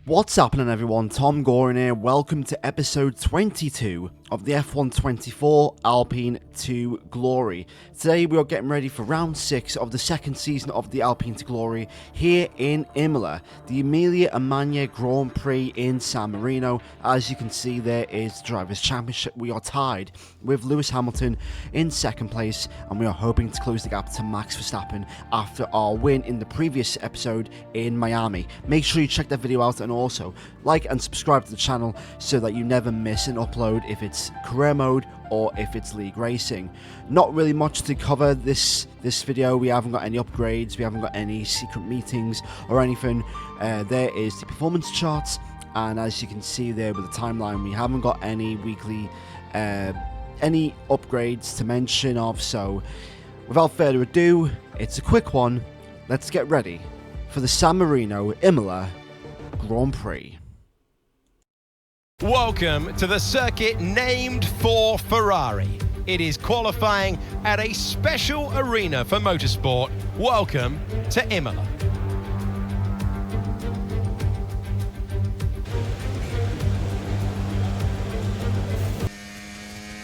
What's happening, everyone? TomGorian here. Welcome to episode 22 of the F124 Alpine to Glory. Today we are getting ready for round 6 of the second season of the Alpine to Glory here in Imola, the Emilia-Romagna Grand Prix in San Marino. As you can see, there is the Drivers' Championship. We are tied with Lewis Hamilton in second place, and we are hoping to close the gap to Max Verstappen after our win in the previous episode in Miami. Make sure you check that video out and also like and subscribe to the channel so that you never miss an upload if it's career mode or if it's league racing. Not really much to cover this video. We haven't got any upgrades, we haven't got any secret meetings or anything. There is the performance charts, and as you can see there with the timeline, we haven't got any weekly any upgrades to mention of. So without further ado, it's a quick one. Let's get ready for the San Marino Imola Grand Prix. Welcome to the circuit named for Ferrari. It is qualifying at a special arena for motorsport. Welcome to Imola.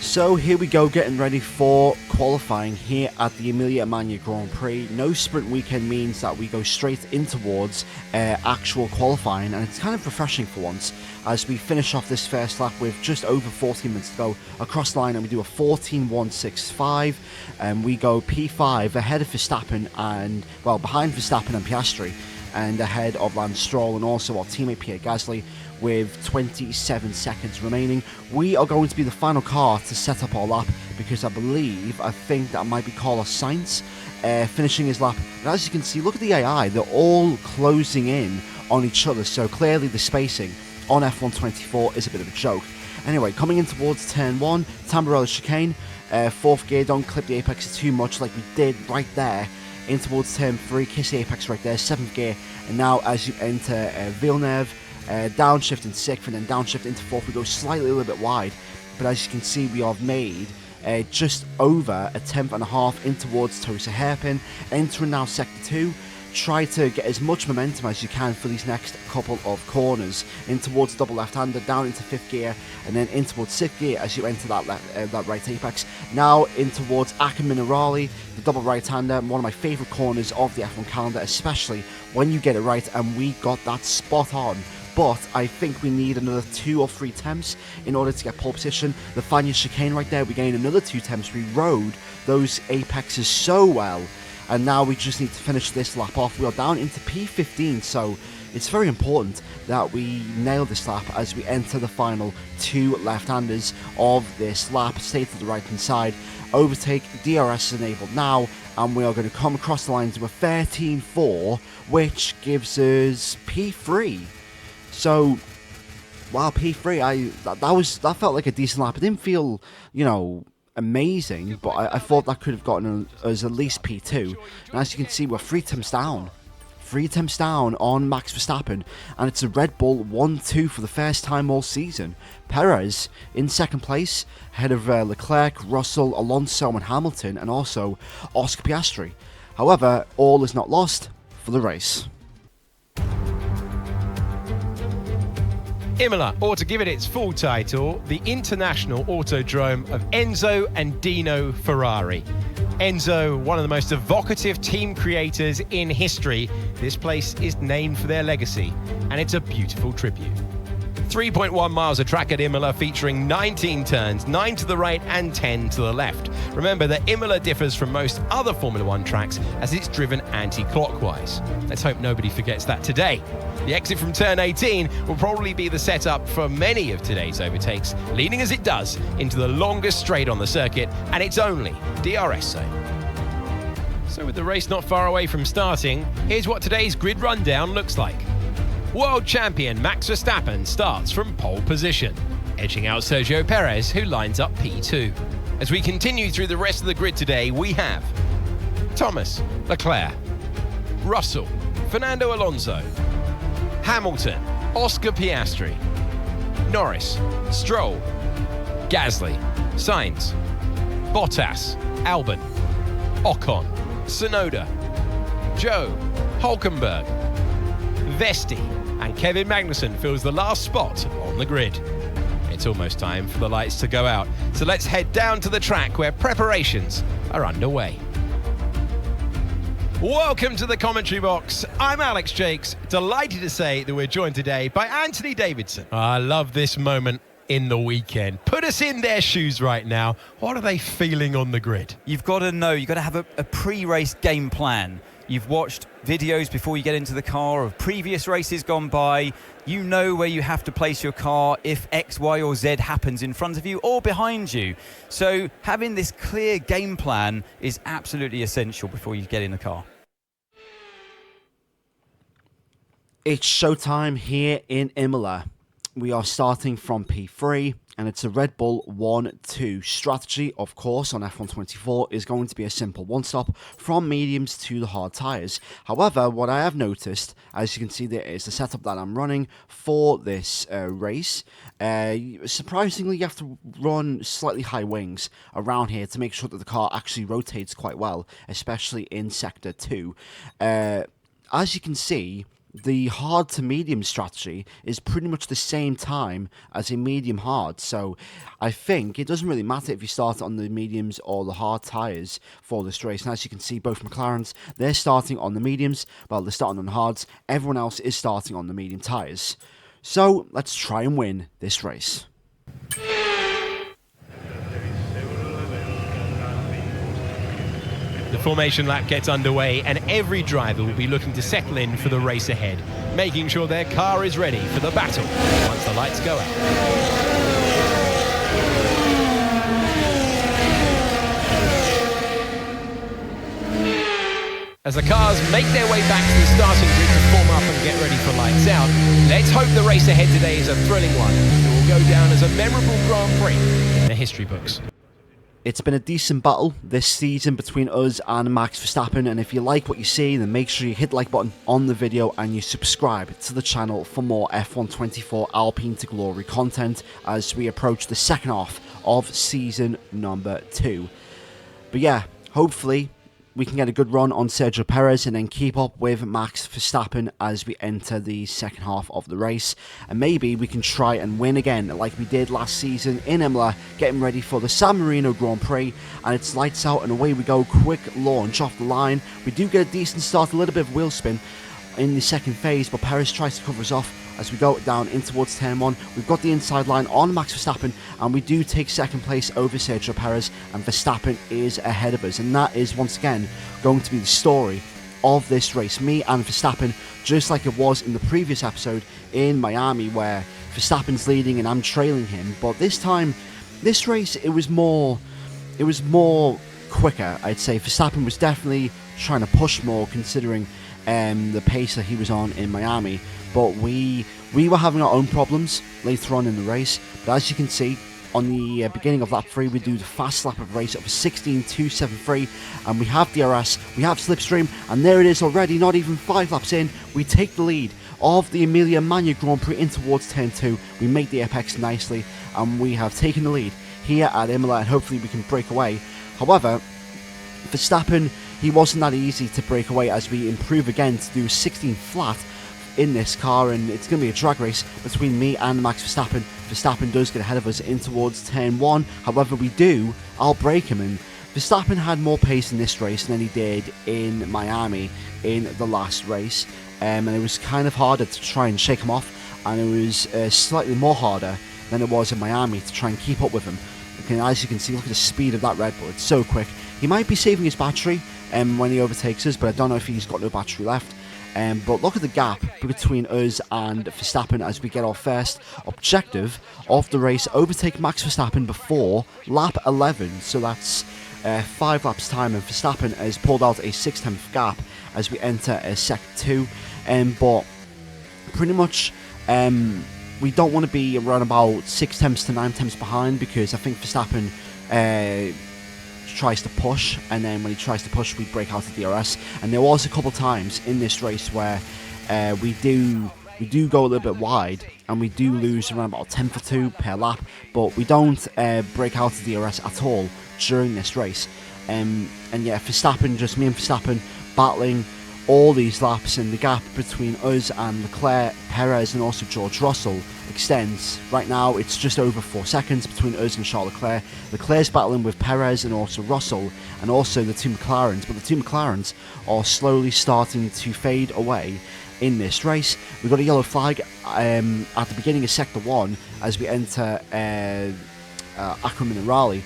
So here we go, getting ready for qualifying here at the Emilia-Romagna Grand Prix. No sprint weekend means that we go straight in towards actual qualifying, and it's kind of refreshing for once as we finish off this first lap with just over 14 minutes to go across the line, and we do a 14.165, and we go P5 ahead of Verstappen and, well, behind Verstappen and Piastri, and ahead of Lance Stroll and also our teammate Pierre Gasly with 27 seconds remaining. We are going to be the final car to set up our lap because I think that might be Carlos Sainz finishing his lap. And as you can see, look at the AI, they're all closing in on each other, so clearly the spacing on F124 is a bit of a joke. Anyway, coming in towards turn 1, Tamburello chicane, 4th gear, don't clip the apex too much like we did right there. In towards turn 3, kiss the apex right there, 7th gear, and now as you enter Villeneuve, downshift in 6th and then downshift into 4th, we go slightly a little bit wide, but as you can see we have made just over a 10th and a half in towards Tosa hairpin, entering now sector 2. Try to get as much momentum as you can for these next couple of corners. In towards double left-hander, down into 5th gear, and then in towards 6th gear as you enter that right apex. Now in towards Acca Minerali, the double right-hander, one of my favourite corners of the F1 calendar, especially when you get it right, and we got that spot on. But I think we need another 2 or 3 attempts in order to get pole position. The Fagnes chicane right there, we gained another 2 attempts. We rode those apexes so well, and now we just need to finish this lap off. We are down into P15, so it's very important that we nail this lap as we enter the final 2 left-handers of this lap. Stay to the right-hand side, overtake, DRS is enabled now, and we are going to come across the line to a 13.4, which gives us P3. So, wow, P3, that felt like a decent lap. It didn't feel, you know, amazing, but I thought that could have gotten us at least P2. And as you can see, we're 3 attempts down. 3 attempts down on Max Verstappen, and it's a Red Bull 1-2 for the first time all season. Perez in second place, ahead of Leclerc, Russell, Alonso and Hamilton, and also Oscar Piastri. However, all is not lost for the race. Imola, or to give it its full title, the International Autodrome of Enzo and Dino Ferrari. Enzo, one of the most evocative team creators in history. This place is named for their legacy, and it's a beautiful tribute. 3.1 miles of track at Imola, featuring 19 turns, 9 to the right and 10 to the left. Remember that Imola differs from most other Formula 1 tracks as it's driven anti-clockwise. Let's hope nobody forgets that today. The exit from turn 18 will probably be the setup for many of today's overtakes, leading as it does into the longest straight on the circuit and its only DRS zone. So with the race not far away from starting, here's what today's grid rundown looks like. World champion Max Verstappen starts from pole position, edging out Sergio Perez, who lines up P2. As we continue through the rest of the grid today, we have Thomas, Leclerc, Russell, Fernando Alonso, Hamilton, Oscar Piastri, Norris, Stroll, Gasly, Sainz, Bottas, Albon, Ocon, Tsunoda, Joe, Hulkenberg, Vesti, and Kevin Magnussen fills the last spot on the grid. It's almost time for the lights to go out, so let's head down to the track where preparations are underway. Welcome to the commentary box. I'm Alex Jakes, delighted to say that we're joined today by Anthony Davidson. I love this moment in the weekend. Put us in their shoes right now. What are they feeling on the grid? You've got to know, you've got to have a pre-race game plan. You've watched videos before you get into the car of previous races gone by. You know where you have to place your car if X, Y or Z happens in front of you or behind you. So having this clear game plan is absolutely essential before you get in the car. It's showtime here in Imola. We are starting from P3, and it's a Red Bull 1-2 strategy. Of course, on F124 is going to be a simple one-stop from mediums to the hard tyres. However, what I have noticed, as you can see, there is the setup that I'm running for this race. Surprisingly, you have to run slightly high wings around here to make sure that the car actually rotates quite well, especially in Sector 2. As you can see, the hard to medium strategy is pretty much the same time as a medium hard, so I think it doesn't really matter if you start on the mediums or the hard tyres for this race. And as you can see, both McLarens, they're starting on the mediums, well, they're starting on the hards. Everyone else is starting on the medium tyres. So let's try and win this race. The formation lap gets underway and every driver will be looking to settle in for the race ahead, making sure their car is ready for the battle once the lights go out. As the cars make their way back to the starting grid to form up and get ready for lights out, let's hope the race ahead today is a thrilling one. It will go down as a memorable Grand Prix in the history books. It's been a decent battle this season between us and Max Verstappen, and if you like what you see, then make sure you hit the like button on the video and you subscribe to the channel for more F124 Alpine to Glory content as we approach the second half of season number 2. But yeah, hopefully we can get a good run on Sergio Perez and then keep up with Max Verstappen as we enter the second half of the race. And maybe we can try and win again like we did last season in Imola, getting ready for the San Marino Grand Prix. And it's lights out and away we go. Quick launch off the line. We do get a decent start, a little bit of wheel spin in the second phase, but Perez tries to cover us off as we go down in towards turn 1. We've got the inside line on Max Verstappen, and we do take second place over Sergio Perez, and Verstappen is ahead of us. And that is once again going to be the story of this race. Me and Verstappen, just like it was in the previous episode in Miami, where Verstappen's leading and I'm trailing him. But this time, this race, it was more quicker, I'd say. Verstappen was definitely trying to push more, considering the pace that he was on in Miami, but we were having our own problems later on in the race. But as you can see, on the beginning of lap 3, we do the fast lap of race of 16.273, and we have DRS, we have slipstream, and there it is already, not even 5 laps in, we take the lead of the Emilia-Romagna Grand Prix in towards turn 2. We make the apex nicely, and we have taken the lead here at Imola, and hopefully we can break away. However, Verstappen, he wasn't that easy to break away as we improve again to do 16 flat in this car, and it's going to be a drag race between me and Max Verstappen. Verstappen does get ahead of us in towards turn 1, however I'll break him, and Verstappen had more pace in this race than he did in Miami in the last race, and it was kind of harder to try and shake him off, and it was slightly more harder than it was in Miami to try and keep up with him. Okay, as you can see, look at the speed of that Red Bull, it's so quick. He might be saving his battery when he overtakes us, but I don't know if he's got no battery left. But look at the gap between us and Verstappen as we get our first objective of the race, overtake Max Verstappen before lap 11. So that's 5 laps time, and Verstappen has pulled out a 6/10 gap as we enter Sector 2. But pretty much we don't want to be around about 6/10 to 9/10 behind, because I think Verstappen tries to push, and then when he tries to push, we break out of DRS. And there was a couple times in this race where we do go a little bit wide, and we do lose around about 10 for 2 per lap, but we don't break out of DRS at all during this race. And yeah, Verstappen, just me and Verstappen battling all these laps, and the gap between us and Leclerc, Perez and also George Russell extends. Right now it's just over 4 seconds between us and Charles Leclerc. Leclerc's battling with Perez and also Russell and also the two McLarens, but the two McLarens are slowly starting to fade away in this race. We got a yellow flag at the beginning of sector 1 as we enter Ackerman and Raleigh.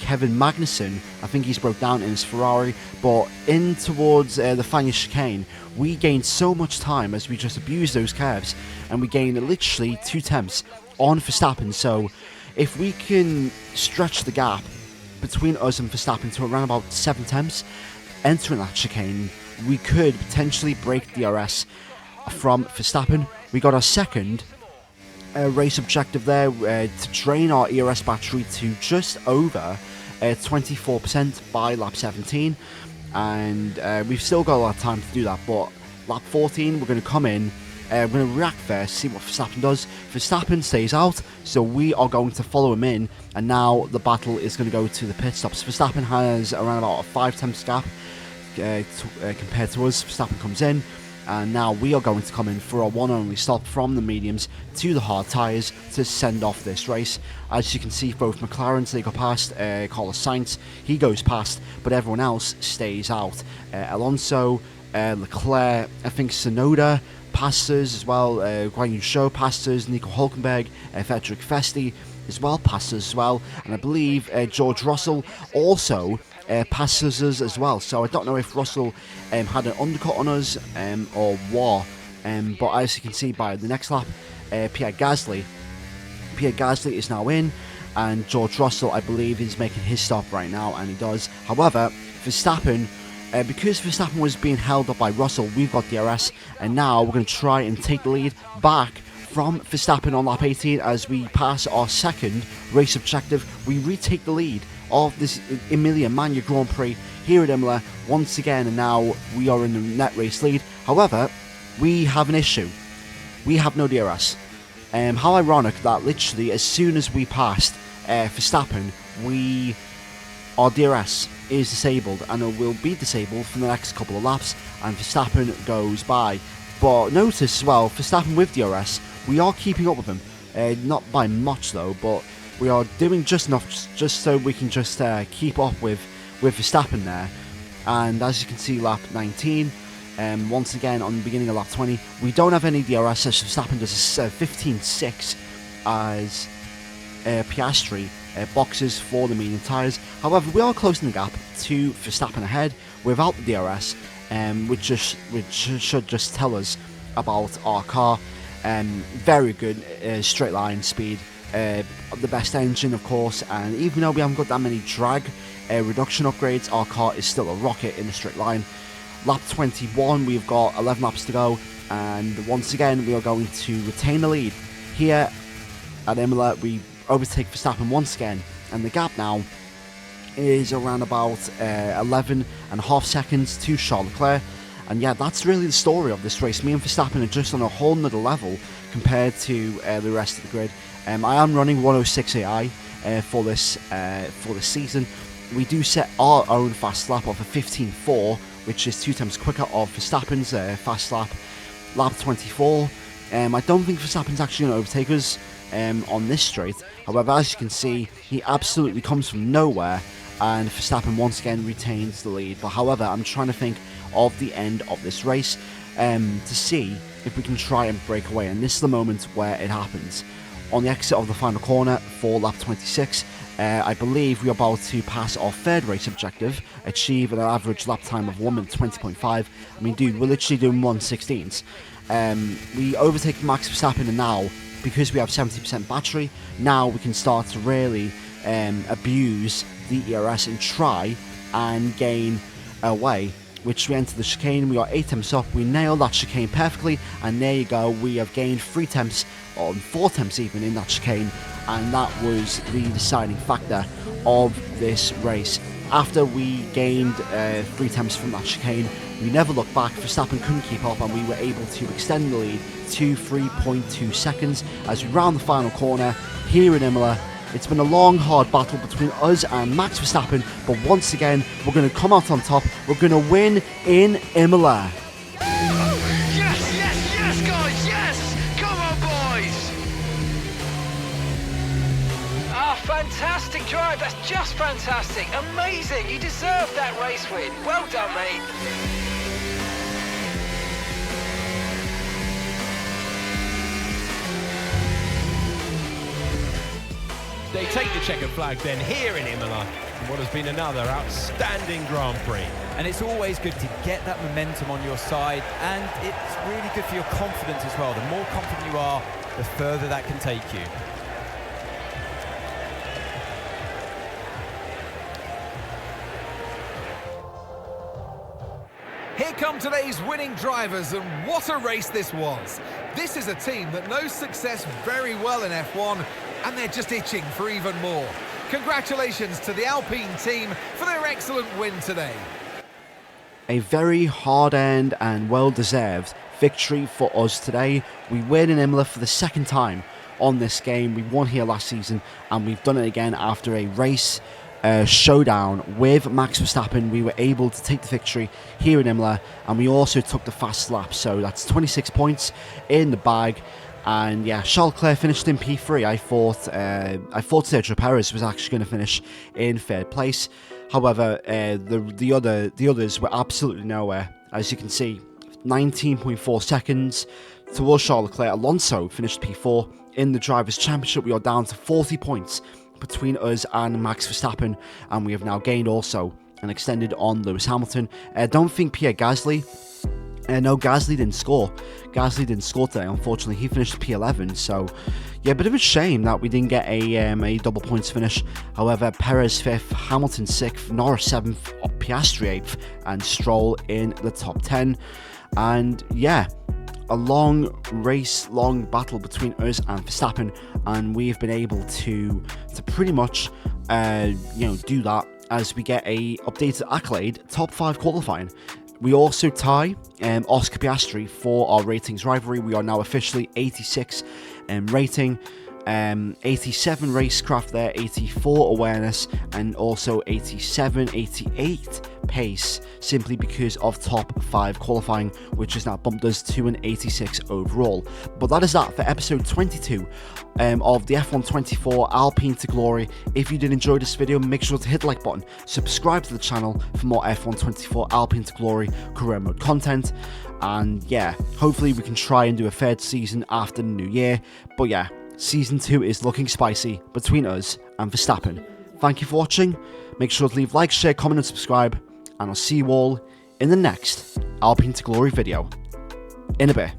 Kevin Magnussen, I think he's broke down in his Ferrari, but in towards the final chicane, we gained so much time as we just abused those curves, and we gained literally 2 tenths on Verstappen. So if we can stretch the gap between us and Verstappen to around about 7 tenths entering that chicane, we could potentially break DRS from Verstappen. We got our second race objective there, to drain our ERS battery to just over 24% by lap 17, and we've still got a lot of time to do that. But lap 14 we're going to come in, we're going to react first, see what Verstappen does. Verstappen stays out, so we are going to follow him in, and now the battle is going to go to the pit stops. Verstappen has around about a 5 tenths gap compared to us. Verstappen comes in, and now we are going to come in for our one only stop from the mediums to the hard tyres to send off this race. As you can see, both McLarens, they go past. Carlos Sainz, he goes past, but everyone else stays out. Alonso, Leclerc, I think Tsunoda passes as well, Guan Yu Zhou passes, Nico Hulkenberg, Frederick Festi as well passes as well, and I believe George Russell also passes us as well. So I don't know if Russell had an undercut on us or what, but as you can see by the next lap, Pierre Gasly is now in, and George Russell, I believe, is making his stop right now, and he does. However, Verstappen, because Verstappen was being held up by Russell, we've got DRS, and now we're going to try and take the lead back from Verstappen on lap 18 as we pass our second race objective. We retake the lead of this Emilia-Romagna Grand Prix here at Imola once again, and now we are in the net race lead. However, we have an issue. We have no DRS. How ironic that literally as soon as we passed Verstappen, our DRS is disabled, and it will be disabled for the next couple of laps, and Verstappen goes by. But notice as well, Verstappen with DRS, we are keeping up with him. Not by much though, but we are doing just enough just so we can just keep up with Verstappen there. And as you can see, lap 19, once again on the beginning of lap 20, we don't have any DRS as Verstappen does a 15.6 as Piastri boxes for the medium tyres. However, we are closing the gap to Verstappen ahead without the DRS, which should just tell us about our car. Very good straight line speed, the best engine of course, and even though we haven't got that many drag reduction upgrades, our car is still a rocket in the straight line. Lap 21, we've got 11 laps to go, and once again we are going to retain the lead here at Imola. We overtake Verstappen once again, and the gap now is around about 11.5 seconds to Charles Leclerc. And yeah, that's really the story of this race. Me and Verstappen are just on a whole nother level compared to the rest of the grid. I am running 106 AI for this season. We do set our own fast lap of a 15.4, which is 2 times quicker of Verstappen's fast lap. Lap 24. I don't think Verstappen's actually going to overtake us on this straight. However, as you can see, he absolutely comes from nowhere, and Verstappen once again retains the lead. But however, I'm trying to think of the end of this race to see if we can try and break away, and this is the moment where it happens. On the exit of the final corner for lap 26, I believe we're about to pass our third race objective, achieve an average lap time of 1 minute 20.5. I mean, dude, we're literally doing 1/16. We overtake Max Verstappen, and now, because we have 70% battery, now we can start to really abuse the ERS and try and gain away, which we enter the chicane. We are 8 temps up, we nailed that chicane perfectly, and there you go, we have gained 3 temps, or 4 temps even, in that chicane, and that was the deciding factor of this race. After we gained 3 temps from that chicane, we never looked back. Verstappen couldn't keep up, and we were able to extend the lead to 3.2 seconds as we round the final corner here in Imola. It's been a long, hard battle between us and Max Verstappen, but once again, we're going to come out on top. We're going to win in Imola. Yes, yes, yes, guys, yes! Come on, boys! Ah, fantastic drive. That's just fantastic. Amazing. You deserve that race win. Well done, mate. They take the checkered flag then here in Imola, in what has been another outstanding Grand Prix. And it's always good to get that momentum on your side, and it's really good for your confidence as well. The more confident you are, the further that can take you. Here come today's winning drivers, and what a race this was. This is a team that knows success very well in F1, and they're just itching for even more. Congratulations to the Alpine team for their excellent win today. A very hard-earned and well-deserved victory for us today. We win in Imola for the second time on this game. We won here last season, and we've done it again after a race showdown with Max Verstappen. We were able to take the victory here in Imola, and we also took the fast lap, so that's 26 points in the bag. And yeah, Charles Leclerc finished in P3. I thought Sergio Perez was actually going to finish in third place. However, the others were absolutely nowhere. As you can see, 19.4 seconds towards Charles Leclerc. Alonso finished P4 in the Drivers' Championship. We are down to 40 points between us and Max Verstappen, and we have now gained also and extended on Lewis Hamilton. I don't think Pierre Gasly. No, Gasly didn't score. Gasly didn't score today, unfortunately. He finished P11, so yeah, a bit of a shame that we didn't get a double points finish. However, Perez 5th, Hamilton 6th, Norris 7th, Piastri 8th, and Stroll in the top 10. And yeah, a long battle between us and Verstappen, and we've been able to pretty much do that as we get a updated accolade, top 5 qualifying. We also tie Oscar Piastri for our ratings rivalry. We are now officially 86 rating, 87 racecraft there, 84 awareness, and also 87, 88 pace, simply because of top 5 qualifying, which has now bumped us to an 86 overall. But that is that for episode 22 of the F1 24 Alpine to Glory. If you did enjoy this video, make sure to hit the like button, subscribe to the channel for more F1 24 Alpine to Glory career mode content, and yeah, hopefully we can try and do a third season after the new year. But yeah, Season 2 is looking spicy between us and Verstappen. Thank you for watching. Make sure to leave like, share, comment and subscribe. And I'll see you all in the next Alpine to Glory video. In a bit.